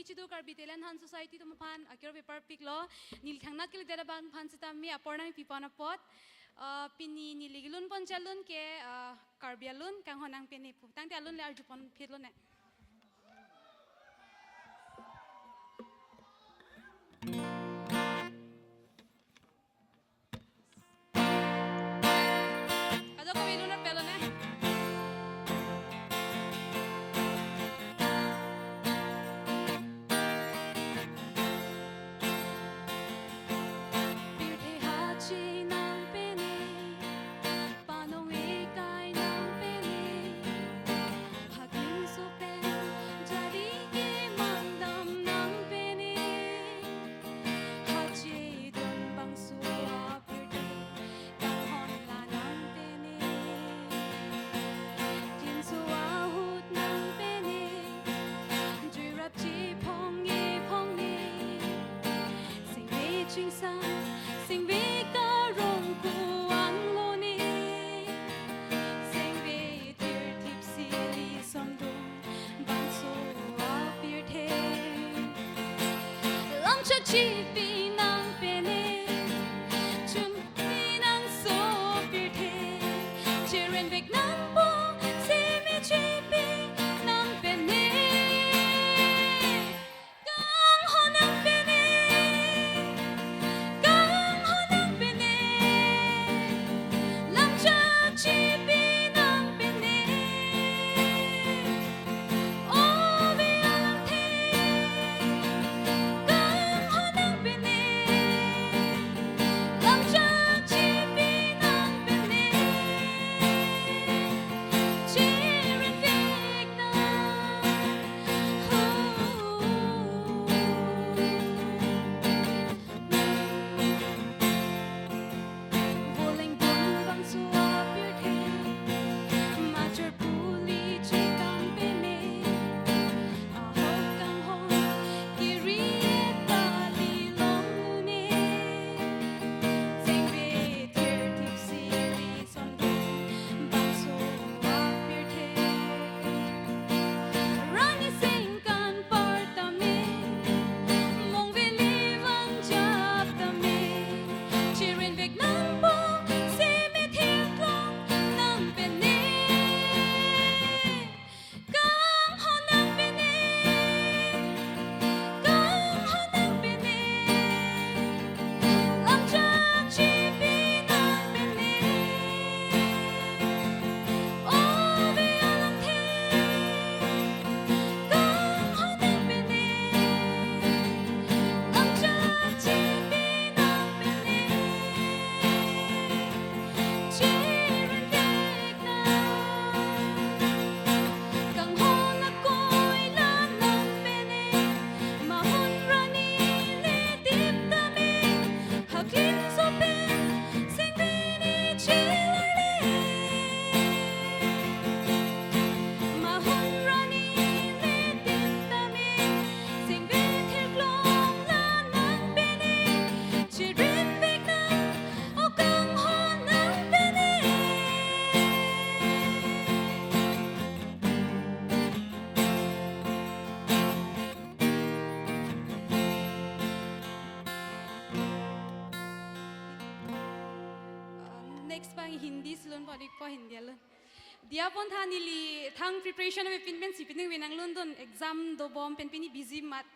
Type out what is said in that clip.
chidu karbi telan han society to maphan akiro paper pick lo nil thangna kil dera bang phan sita mi aporna mi pipana pot pini niligilun pon chalun ke karbialun kang honang peni pu tang te alun le arjupon phirlo ne ado ko iluna pelo ne chi pi nang pene chum pi nang so pi the chiren vek nang po si mi chi pi nang pene kang ho nang pene kang ho nang pene lam cha chi pi nang pene oh vi alam the next bang Hindi silon padik po Hindi alun. Dia pon tha nili thang preparation me pin pen sipin winang London exam do bom pen pini busy mat